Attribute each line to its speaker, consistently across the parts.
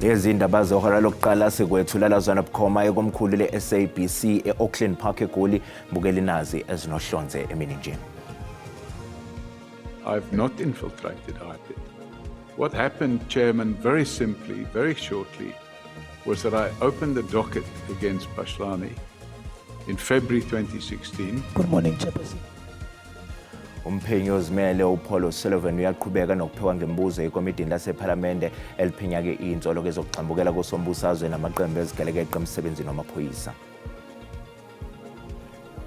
Speaker 1: Izindaba zohora lokuqala sikwethula lazwana bukhoma ekomkhulu le-SABC e-Auckland Park eGoli bukela nazi ezinohlonze emininjeni.
Speaker 2: I've not infiltrated IPID. What happened, Chairman, very simply, very shortly, was that I opened the docket against Pashlani in February 2016.
Speaker 3: Good morning, Chairperson.
Speaker 1: Umphenyi ozimele uPaul O'Sullivan uyaqhubeka nokuphekwa ngembuzo ekomidini lasephalamende eliphinya ke insolo kezokuxambukela kosombusazwe namaqembu ezigelekeqe emsebenzini wamaphoyisa.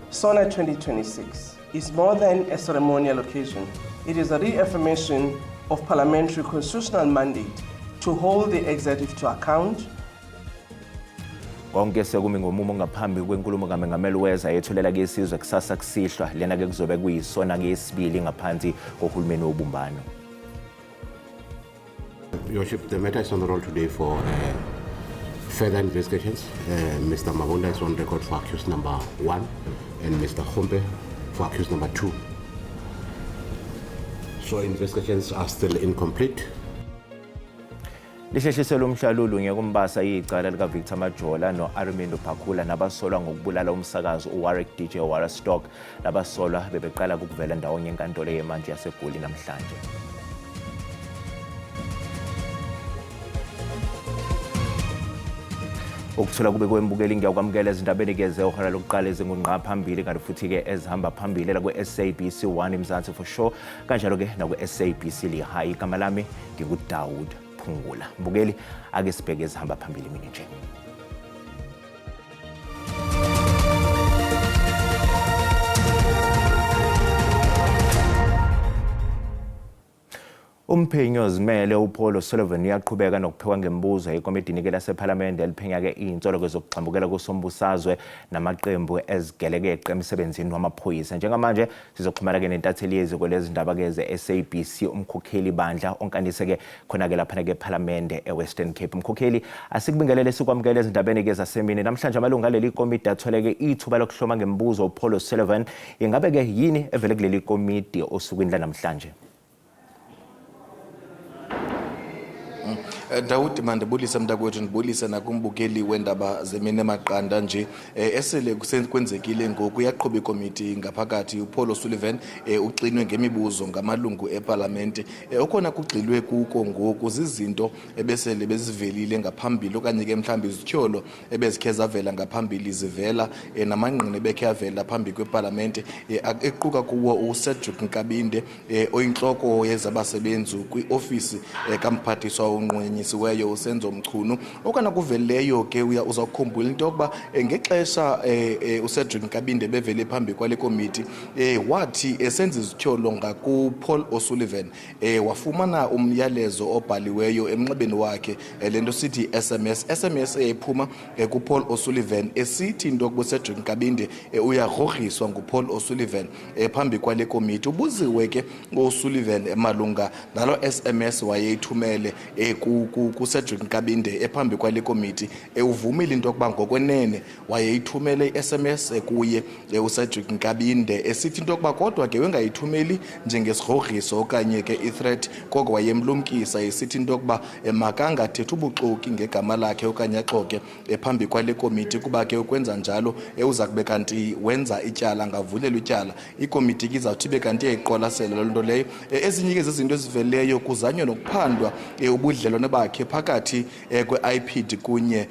Speaker 4: SONA 2026 is more than a ceremonial occasion. It is a reaffirmation of parliamentary constitutional mandate to hold the executive to account.
Speaker 1: Konke sekumi ngomumo ngaphambi kwenkulumo kaMengameli weza yethulela ke isizwe kusasa kusihlwa lena ke kuzobe kuyisona ke yesibili ngaphansi kohulumeni wobumbano.
Speaker 5: Your Worship, the matter is on the roll today for further investigations. Mr. Mabunda is on record for accused number 1 and Mr. Khombe for accused number 2. So investigations are still incomplete.
Speaker 1: Lisheshiselo umhlalulu ngekumbasa icala lika Victor Majola no Armindo Phakula nabasolwa ngokubulala umsakazi uWarwick DJ Wara Stock labasolwa bebeqala ukuvela ndawonye enkantolo yemanje yaseGoli namhlanje. Ukuthula kube kwembukeli ngiyakwamukela izindabeni ke zehora lokuqala ezingunqa phambili kanti futhi ke ezihamba phambili la kwe-SABC 1 Mzansi for sure kanjalo ke na kwe-SABC Lehigh igama lami ngikuDawood Phungula. Mbukeli ake sibheke ezihamba phambili mina nje. Umphenyi ozimele uPaul O'Sullivan uyaqhubeka nokuphekwa ngembuzo ekomidini ke lasephalamende eliphenya ke insolo kezokuxambukela kosombusazwe namaqembu ezigelekeqe emsebenzini wamaphoyisa. Njengamanje sizoxhumana ke nentatheli yeziko lezindaba ke ze-SABC umkhokheli bandla onkanise ke khona ke lapha ke ePhalamende eWestern Cape. Umkhokheli asikubingelele sikwamukele izindabeni ke zasemini namhlanje amalunga leli komiti athole ke ithuba lokuhloma ngembuzo uPaul O'Sullivan. Ingabe ke yini evele kuleli komiti osukwini namhlanje?
Speaker 6: Dawudi mandibulisa mntakwethu ndibulise nakumbukeli wendaba zemini emaqanda nje esele kwenzekile ngoku yaqhuba ikomiti ngaphakathi uPaul O'Sullivan uxinwe ngemibuzo ngamalungu eParliament okhona kugxilwe kuko ngoku zizinto ebesele bezivelile ngaphambili okanye ke mhlambi izithyolo ebezikhe zavela ngaphambili zivela namangqine bekhe avela phambi kweParliament equka kuwo uCedric Nkabinde oyinhloko yezabasebenzi kwiofisi kamphathiswa unqwenyi siweyo usenzo mchunu okana kuveleyo ke uzakukhumbula into yokuba ngexesha uCedric Nkabinde bevele phambi kwale komiti wathi esenza izithyolo ngakuPaul O'Sullivan wafumana umyalezo obhaliweyo emnxebeni wakhe lento sithi SMS ephuma kuPaul O'Sullivan esithi into yokuba uCedric Nkabinde uyagrogriswa nguPaul O'Sullivan phambi kwale komiti ubuziwe ke uO'Sullivan malunga nalo SMS wayeyithumele kuCedric Nkabinde ephambi kwale komiti uvumile into yokuba ngokwenene wayeyithumele iSMS kuye uCedric Nkabinde esithi into yokuba kodwa ke wengayithumeli njengesigrogriso okanye ke ithreat koko wayemlumkisa esithi into yokuba makangathethi ubuxoki ngegama lakhe okanye axoke ephambi kwale komiti kuba ke ukwenza njalo uza kube kanti wenza ityala ngavulelwa ityala ikomiti izawuthi ibe kanti yayiqwalasela loo nto leyo ezinye ke zezinto eziveleyo kuzanywa nokuphandwa ubudlelwane bakhe phakathi kwe-IPID kunye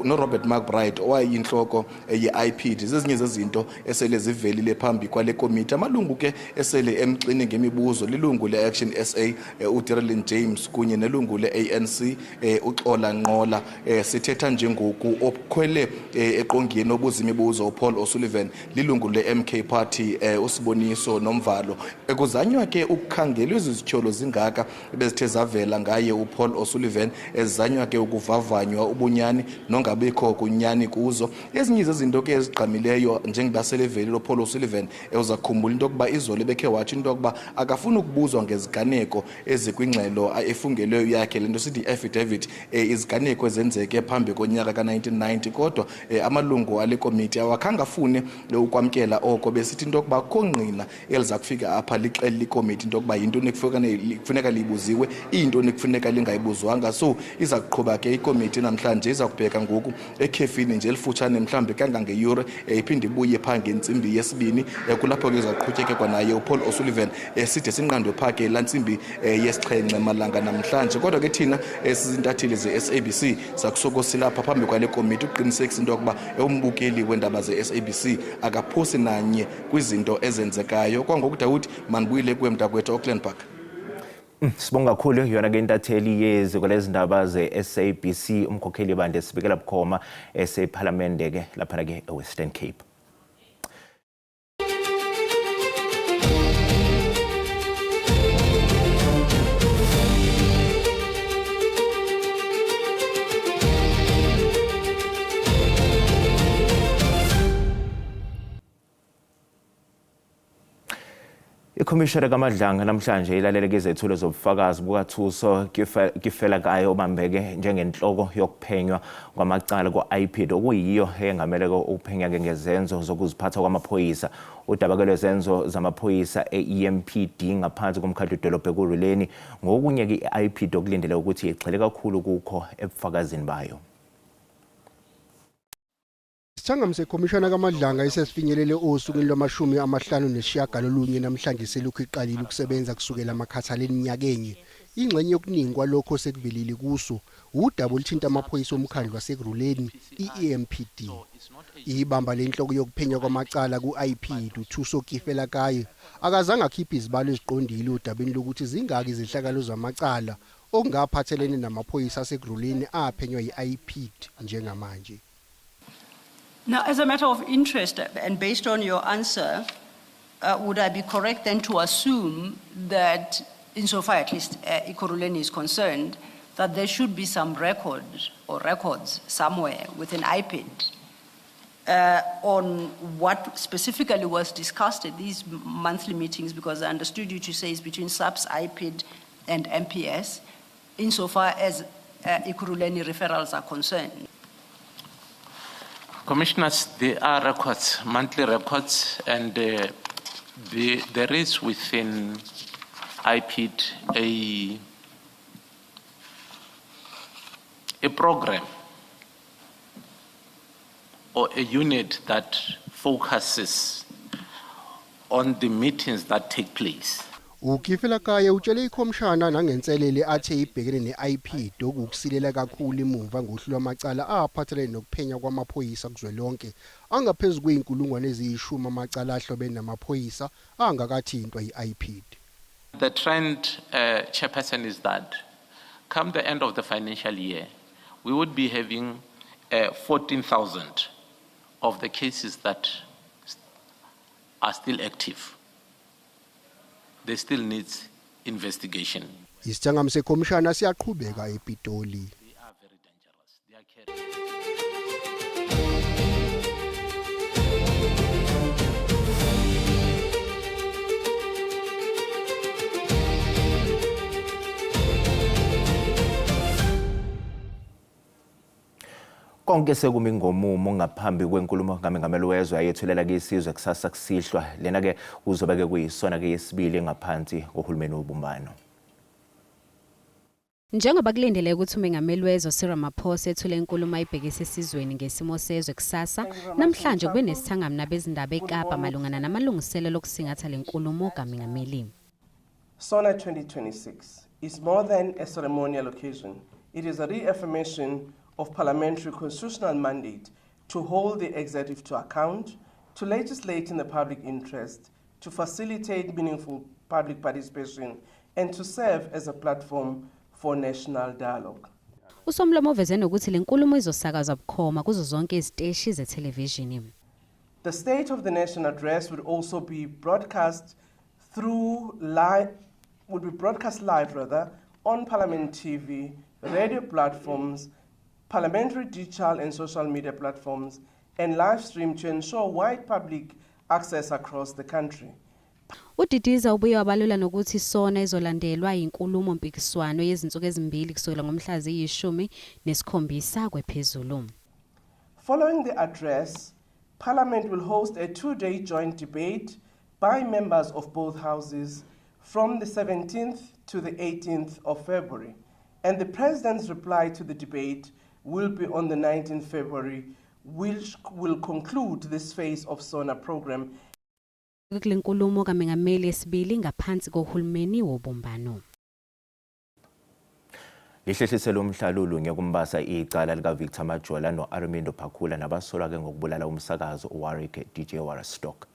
Speaker 6: noRobert McBride owayinhloko ye-IPID zezinye zezinto esele zivelile phambi kwale komiti amalungu ke esele emxine ngemibuzo lilungu le-Action SA uDarren James kunye nelungu le-ANC uXola Nqola sithetha njengoku okhwele eqongeni obuzimibuzo uPaul O'Sullivan lilungu le-MK Party uSiboniso Nomvalo kuzanywa ke ukukhangelwa izithyolo zingaka bezithe zavela ngaye uPaul O'Sullivan ezanywa ke ukuvavanywa ubunyani nongabikho kunyani kuzo ezinye zezinto ke ezigqamileyo njengobasele velilo Paul O'Sullivan uzakhumbula into yokuba izolo bekhe wathi into yokuba akafuna ukubuzwa ngeziganeko ezikwingxelo efungeleyo yakhe lento sithi affidavit iziganeko ezenzeke phambi konyaka ka1990 kodwa amalungu ale komiti awakhange afune ukwamkela oko besithi into yokuba khongqina eliza kufika apha lixela ikomiti into yokuba yinto ekufuneka libuziwe into ekufuneka lingayibuzwa ayibuzwanga. So iza kuqhuba ke ikomiti namhlanje iza kubheka ngoku ekhefini nje elifutshane mhlambe kangangeyure iphinde ibuye phaa ngentsimbi yesibini kulapho ke izaqhutyekekwa naye uPaul O'Sullivan side sinqandwe phaa ke laa ntsimbi yesixhenxe malanga namhlanje. Kodwa ke thina sizintatheli ze-SABC sakusoko silapha phambi kwale komiti uqinisekisa into yokuba umbukeli weendaba ze-SABC akaphosi nanye kwizinto ezenzekayo. Kwangoku Dawudi mandibuyile kuwe mntakwethu Auckland Park.
Speaker 1: Sibonga kakhulu yona ke intatheli yeziko lezindaba ze-SABC umkhokheli bande sibikela bukhoma esePhalamende ke lapha ke eWestern Cape. Ikhomishana kaMadlanga namhlanje ilalele izethulo zobufakazi bukaThuso Kifelakayo obambeke njengenhloko yokuphenywa kwamacala ku-IPID okuyiyo engamele ukuphenya ngezenzo zokuziphatha kwamaphoyisa. Udaba lwezenzo zamaphoyisa e-EMPD ngaphansi komkhandlu edolobha eKuruleni ngokunye i-IPID okulindele ukuthi igxile kakhulu kukho ebufakazini bayo.
Speaker 3: Isithangami sekhomishana kaMadlanga isesifinyelele osukwini lwama-59 namhlanje selokhu iqalile ukusebenza kusukela amakhathaleni minyakenye. Ingxenye yokuningi kwalokho sekuvelile kuso udaba oluthinta amaphoyisa omkhandlu waseKuruleni i-EMPD. Ibamba lenhloko yokuphenya kwamacala ku-IPID uThuso Kifelakayo akazange akhiphe izibalo eziqondile udabeni lokuthi zingaki izehlakalo zamacala okungaphathelene namaphoyisa aseKuruleni aphenywa yi-IPID njengamanje.
Speaker 7: Now, as a matter of interest, and based on your answer, would I be correct then to assume that, insofar at least Ekurhuleni is concerned, that there should be some record or records somewhere within IPID on what specifically was discussed at these monthly meetings? Because I understood you to say it's between SAPS, IPID, and MPS, insofar as Ekurhuleni referrals are concerned.
Speaker 8: Commissioners, there are records, monthly records, and there is within IPID a program or a unit that focuses on the meetings that take place.
Speaker 3: uKifelakayo utshele ikhomishana nangenselele athe ibhekene ne-IPID okusilela kakhulu imuva ngohlelo lwamacala aphathelene nokuphenya kwamaphoyisa kuzwelonke angaphezu kweyinkulungwane eziyishumi amacala ahlobene namaphoyisa angakathintwa yi-IPID.
Speaker 8: The trend, Chairperson, is that come the end of the financial year, we would be having 14,000 of the cases that are still active. They still needs investigation.
Speaker 3: Isithangami sekhomishana siyaqhubeka ePitoli.
Speaker 8: They are very dangerous. They are carrying.
Speaker 1: Konke sekumi ngomumo ngaphambi kwenkulumo kaMengameli wezwe ayethulela ke isizwe kusasa kusihlwa lena ke uzobe ke kuyisona ke yesibili ngaphansi kohulumeni wobumbano.
Speaker 9: Njengoba kulindele ukuthi uMengameli wezwe Cyril Ramaphosa ethule inkulumo ayibhekise esizweni ngesimo sezwe kusasa namhlanje kube nesithangami nabezindaba eKapa malungana namalungiselelo okusingatha lenkulumo kaMengameli.
Speaker 4: SONA 2026 is more than a ceremonial occasion. It is a reaffirmation of parliamentary constitutional mandate to hold the executive to account, to legislate in the public interest, to facilitate meaningful public participation, and to serve as a platform for national dialogue.
Speaker 9: Usomlomo uveze nokuthi lenkulumo izosakazwa bukhoma kuzo zonke iziteshi zethelevishini.
Speaker 4: The State of the Nation address would also be broadcast live on Parliament TV, radio platforms, parliamentary digital and social media platforms, and live stream to ensure wide public access across the country.
Speaker 9: Udidiza ubuye wabalula nokuthi SONA izolandelwa inkulumo mpikiswano yezinsuku ezimbili kusukela ngomhla zi-17 kwephezulu.
Speaker 4: Following the address, Parliament will host a 2-day joint debate by members of both houses from the 17th to the 18th of February. And the President's reply to the debate will be on the 19th February, which will conclude this phase of SONA program.
Speaker 9: Kule nkulumo kaMengameli esibili ngaphansi kohulumeni wobumbano.
Speaker 1: Lihlehlisela umhlalulu ngekumbasa icala lika Victor Majola no Armindo Phakula nabasolwa ke ngokubulala umsakazo uWarwick DJ Warastock.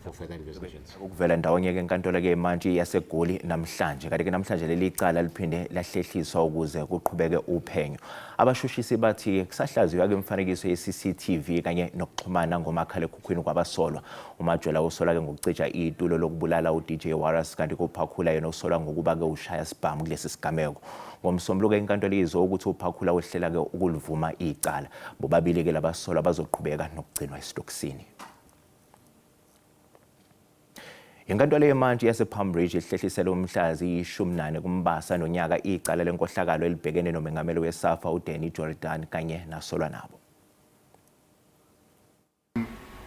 Speaker 5: For further investigations.
Speaker 1: Ukuvela ndawonye ke enkantolo ke manje yaseGoli namhlanje kanti ke namhlanje leli cala liphinde lahlehliswa ukuze kuqhubeke uphenyo. Abashushisi bathi kusahlaziywa ke imfanekiso ye-CCTV kanye nokuxhumana ngomakhala ekhukhwini kwabasolwa. uMajola usola ke ngokucija itulo lokubulala uDJ Waras kanti kuPhakula yena usola ngokuba ke ushaya sibhamu kulesi sigameko. Ngomsombuluko inkantolo izwe ukuthi uPhakula uhlela ke ukulivuma icala. Bobabili ke labasolwa bazoqhubeka nokugcinwa esitokisini. Inkantolo yemantshi yasePalm Ridge ihlehlisele umhlazi i-14 kumbasa nonyaka icala lenkohlakalo elibhekene nomengameli weSAFA uDanny Jordan kanye nasolwa nabo.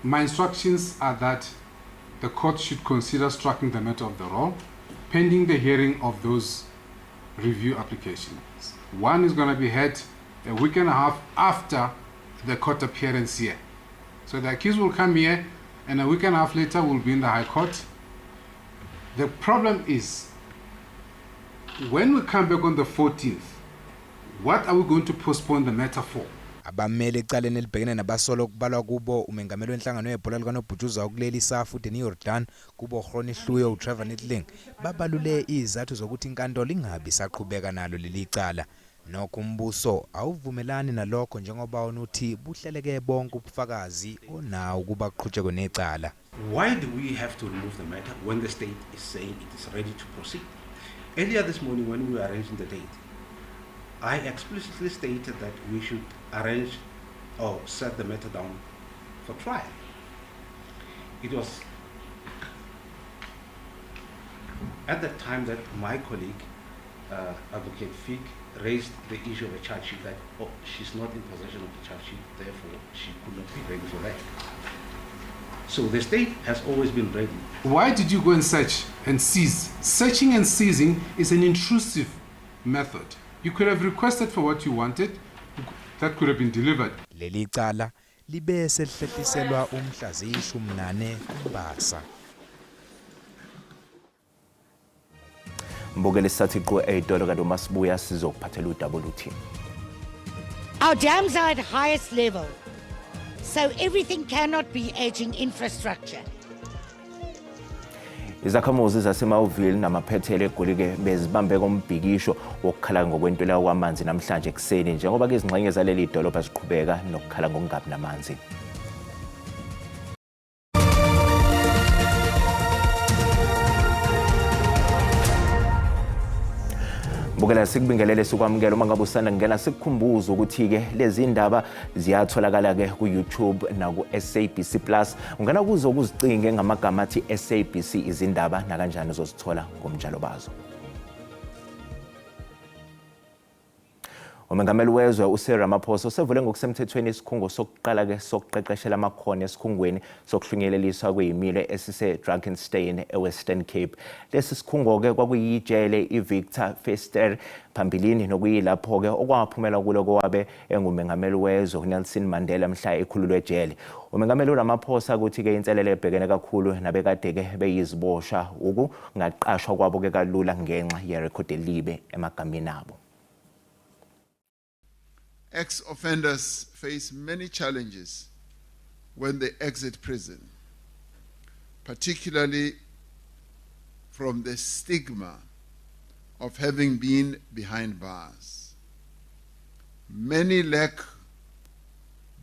Speaker 10: My instructions are that the court should consider striking the matter of the roll pending the hearing of those review applications. One is going to be heard a week and a half after the court appearance here. So the accused will come here and a week and a half later will be in the High Court. The problem is, when we come back on the 14th, what are we going to postpone the matter for?
Speaker 11: Abamele ecaleni elibhekene nabasolo kubalwa kubo umengameli wenhlangano yebhola likanobhujuza kuleli SAFA uDanny Jordan kubo Hroni Hluyo uTrevor Nettling babalule izathu zokuthi inkantolo ingabi saqhubeka nalo leli cala. Nokho umbuso awuvumelani nalokho njengoba onuthi buhleleke bonke ubufakazi onawo kuba kuqhutshekwe necala.
Speaker 12: Why do we have to remove the matter when the state is saying it is ready to proceed? Earlier this morning when we were arranging the date, I explicitly stated that we should arrange or set the matter down for trial. It was at that time that my colleague, Advocate Fig, raised the issue of a charge sheet that she's not in possession of the charge sheet, therefore she could not be ready for that. So the state has always been ready.
Speaker 10: Why did you go and search and seize? Searching and seizing is an intrusive method. You could have requested for what you wanted, that could have been delivered.
Speaker 11: Leli cala libe sehlehliselwa umhlazi 14 kumbasa.
Speaker 1: Mbogele sathiqo edolo kanti uMasibuya sizokuphathela uWT.
Speaker 13: Our dams are at highest level, so everything cannot be aging infrastructure.
Speaker 1: Izakhamuzi zaseMawuville namaphethelo eGoli ke bezibambe kombhikisho wokukhala ngokwentela kwamanzi namhlanje ekseni njengoba ke izingxenye zaleli dolobha ziqhubeka nokukhala ngokungabi namanzi. Bukela sikubingelele sikwamukela uma ngabe usanda ngena sikukhumbuza ukuthi ke lezi ndaba ziyatholakala ke ku YouTube na ku SABC Plus ungana kuzo ukuzicinge ngamagama athi SABC izindaba na kanjani uzozithola ngomjalo bazo. Umengameli wezwe uCyril Ramaphosa usevule ngokusemthethweni isikhungo sokuqala ke sokuqeqeshela amakhono esikhungweni sokuhlunyeleliswa kwezimilo esise Drakenstein eWestern Cape. Lesi sikhungo ke kwakuyijele iVictor Verster phambilini nokuyilapho ke okwaphumela kulo kwabe engumengameli wezwe uNelson Mandela mhla ekhululwe ejele. Umengameli Ramaphosa ukuthi ke inselele ebhekene kakhulu nabekade ke beyizibosha ukungaqashwa kwabo ke kalula ngenxa yerecord elibe emagameni abo.
Speaker 14: Ex-offenders face many challenges when they exit prison, particularly from the stigma of having been behind bars. Many lack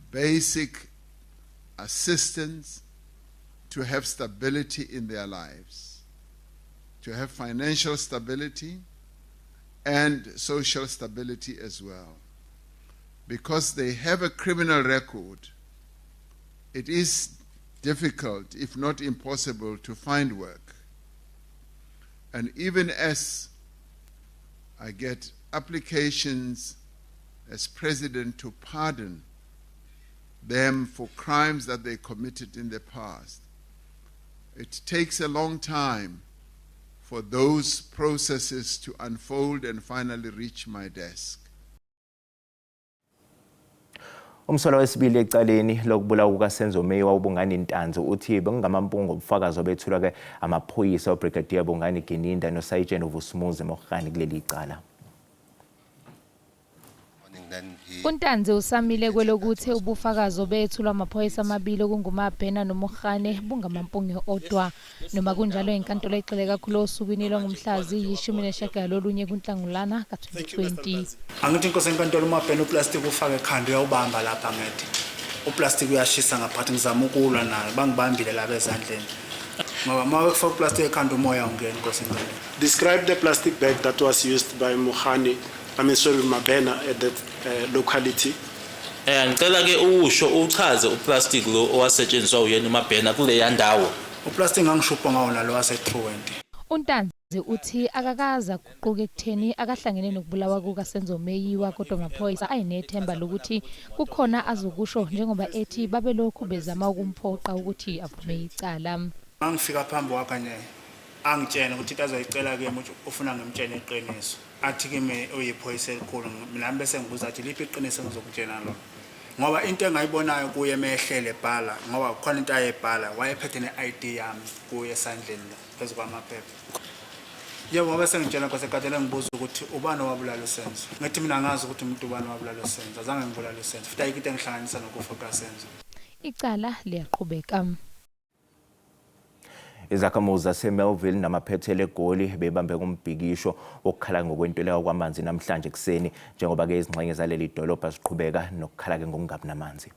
Speaker 14: basic assistance to have stability in their lives, to have financial stability and social stability as well. Because they have a criminal record, it is difficult, if not impossible, to find work. And even as I get applications as president to pardon them for crimes that they committed in the past, it takes a long time for those processes to unfold and finally reach my desk.
Speaker 1: Umsolo wesibili ecaleni lokubulawa kukaSenzo Meyiwa uBungani Ntanzi uthi bengamampungo obufakazi obethulwa ke amaphoyisa oBrigadier Bongani Gininda noSergeant Vusumuzi Mogani kuleli icala.
Speaker 15: uNtanzi usamile kwelokuthi ubufakazi obethulwa amaphoyisa amabili okungumabhena noMogane bungamampunge odwa noma kunjalo inkantolo exele kakhulu osukwini longumhlazi yi-19 kuNhlangulana ka-2020.
Speaker 16: Angithi inkosi enkantolo umabhena uplastic ufake ekhanda uyawubamba lapha ngithi uplastic uyashisa ngaphathi ngizama ukulwa nayo bangibambile lapha ezandleni ngoba uma ufaka uplastic ekhanda umoya ungena inkosi enkantolo.
Speaker 17: Describe the plastic bag that was used by Mogane, Mabhena at that locality.
Speaker 18: Ngicela ke usho uchaze uplastic lo owasetshenziswa uyena uMabhena kule yandawo.
Speaker 16: Uplastic ngangishupha ngawo nalo wase-Truent.
Speaker 15: uNtanzi uthi akakaza kuquka ekutheni akahlangene nokubulawa kukaSenzo Meyiwa kodwa amaphoyisa ayinethemba lokuthi kukhona azokusho njengoba ethi babelokhu bezama ukumphoqa ukuthi avume icala.
Speaker 16: Mangifika phambi kwakhe nje angitshela ukuthi azoyicela kuyena ukuthi ufuna ngimtshele iqiniso. Athi kimi uyiphoyisa elikhulu mina bese ngibuza athi liphi iqiniso ngizokutshela lo. Ngoba into engayibonayo kuye emehlele bhala ngoba khona into ayebhala wayephethe ne-ID yami kuye esandleni phezu kwamaphepha. Yebo bese ngitshela inkosi enkantolo ngibuza ukuthi ubani owabulala uSenzo. Ngithi mina ngazi ukuthi umuntu ubani owabulala uSenzo azange ngibulala uSenzo futhi ayikho into engihlanganisa nokufa kaSenzo.
Speaker 15: Icala liyaqhubeka.
Speaker 1: Izakhamuzi zaseMelville namaphethelo egoli bebambe kumbhikisho wokukhala ngokwentuleka kwamanzi namhlanje kuseni njengoba ke izingxenye zaleli dolobha ziqhubeka nokukhala ke ngokungabi namanzi.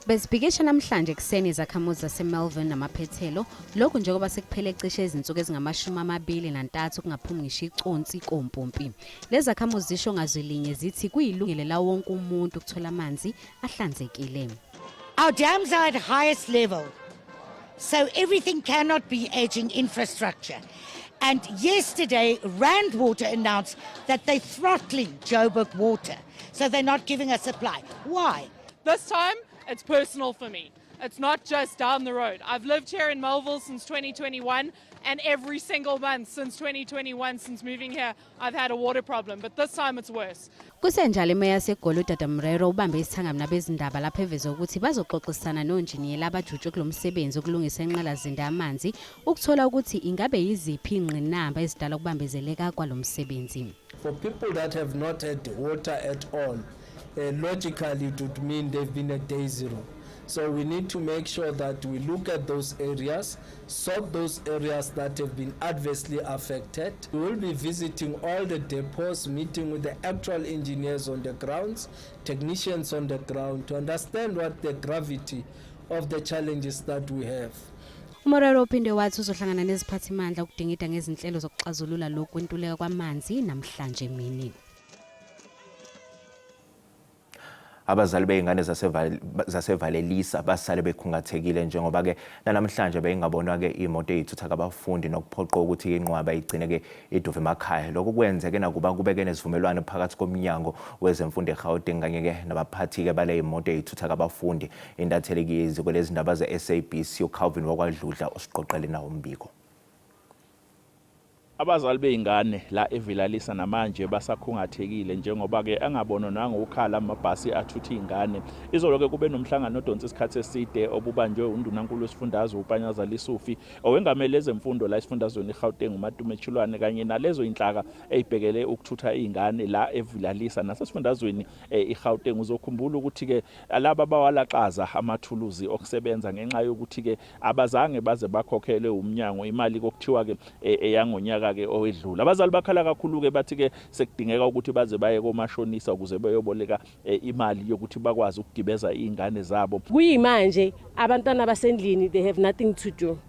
Speaker 9: Besibhikisha namhlanje kuseni izakhamuzi zaseMelville namaphethelo lokhu njengoba sekuphele cishe izinsuku ezingama-23 kungaphumi ngisho iconsi kompompi. Lezi zakhamuzi zisho ngazwilinye zithi kuyilungelo la wonke umuntu ukuthola amanzi ahlanzekile.
Speaker 13: Our dams are at highest level, so everything cannot be aging infrastructure. And yesterday, Rand Water announced that they're throttling Joburg Water, so they're not giving us supply. Why?
Speaker 19: This time, it's personal for me. It's not just down the road. I've lived here in Melville since 2021, and every single month since 2021, since moving here, I've had a water problem, but this time it's worse.
Speaker 9: Kusenjalo imeya seGoli uDada Mrero ubambe isithangami nabezindaba lapha eveza ukuthi bazoxoxisana nonjiniyela abajutshe kulomsebenzi okulungisa inqalazinda yamanzi ukuthola ukuthi ingabe yiziphi ingqinamba ezidala ukubambezeleka kwalomsebenzi.
Speaker 20: For people that have not had water at all, logically it would mean they've been at day zero. So we need to make sure that we look at those areas, sort those areas that have been adversely affected. We will be visiting all the depots, meeting with the actual engineers on the grounds, technicians on the ground to understand what the gravity of the challenges that we have.
Speaker 9: Umorero uphinde wathi uzohlangana neziphathimandla ukudingida ngezinhlelo zokuxazulula lokhu kwentuleka kwamanzi namhlanje emini.
Speaker 1: Abazali beingane zasevalelisa basale bekhungathekile njengoba ke namhlanje beyingabonwa ke imoto ezithutha abafundi nokuphoqa ukuthi inqwaba igcine ke iduve emakhaya. Lokho kwenzeke nakuba kubeke nezivumelwano phakathi komnyango wezemfundo eGauteng kanye ke nabaphathi ke bale imoto ezithutha abafundi. Intatheli iziko lezindaba ze-SABC uCalvin wakwaDludla osiqoqele nawo umbiko.
Speaker 21: Abazali beingane la evilalisa namanje basakhungathekile njengoba ke angabona nangokukhala amabhasi athutha ingane. Izolo ke kube nomhlangano odonsa isikhathi eside obubanjwe undunankulu wesifundazwe uPanyaza Lisufi owengamele ezemfundo la esifundazweni eGauteng uMatumechulwane kanye nalezo inhlaka ezibhekele ukuthutha ingane la evilalisa nasesifundazweni eGauteng. Uzokhumbula ukuthi ke laba bawalaqaza amathuluzi okusebenza ngenxa yokuthi ke abazange baze bakhokhele umnyango imali kokuthiwa ke eyangonyaka ke owedlula. Abazali bakhala kakhulu ke bathi ke sekudingeka ukuthi baze baye komashonisa ukuze bayoboleka imali yokuthi bakwazi ukugibeza izingane zabo.
Speaker 22: Kuyimanje abantwana basendlini they have nothing to do.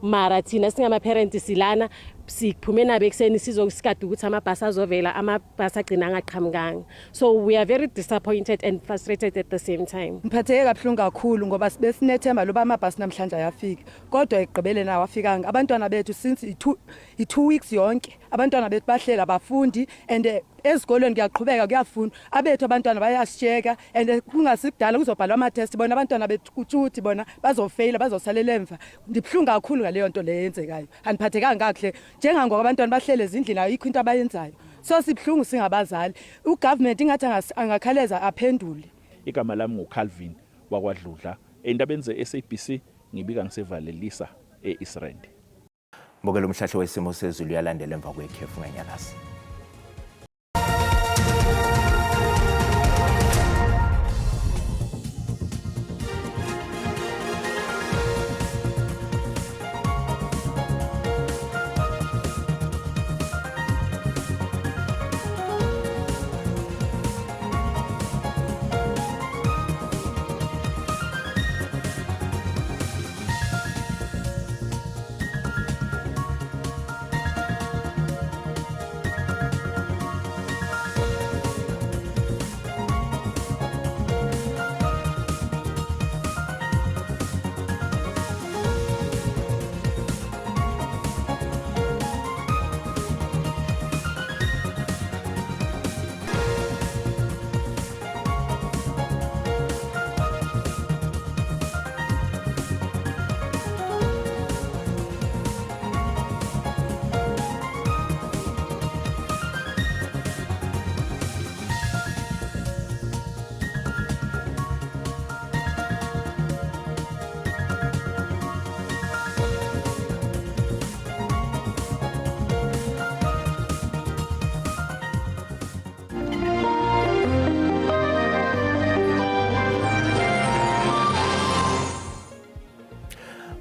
Speaker 22: Mara thina singama parents silana
Speaker 2: Sikuphume nabo ekuseni sizokusikade ukuthi amabhasi azovela amabhasi agcina angaqhamukanga. So we are very disappointed and frustrated at the same time.
Speaker 22: Ngiphatheke kabuhlungu kakhulu ngoba besinethemba loba amabhasi namhlanje ayafika kodwa egqibeleni awafikanga. Abantwana bethu since i2 weeks yonke abantwana bethu bahlela abafundi and ezikolweni kuyaqhubeka kuyafunda abethu abantwana bayashiyeka and kungasikudala kuzobhalwa ama test bona abantwana bethu kutshuthi bona bazofaila bazosalela emva. Ngibhlungu kakhulu ngaleyo nto leyenzekayo. Aniphathekanga kahle njengangoba abantwana bahlele ezindlini ayikho into abayenzayo. So sibhlungu singabazali. Ugovernment ingathi angakhaleza aphendule.
Speaker 21: Igama lami nguCalvin wakwaDludla endabeni zeSABC ngibika ngisevalelisa eIsrand.
Speaker 1: Mbokelo umhlahlo wesimo sezulu yalandela emva kwekhefu ngenyakasi.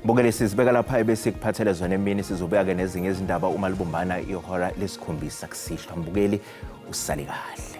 Speaker 1: Mbokele sizibeka lapha bese kuphathele zona emini sizobeka ke nezinye izindaba uma libumbana ihora lesikhombisa kusihlwa. Mbukeli usale kahle.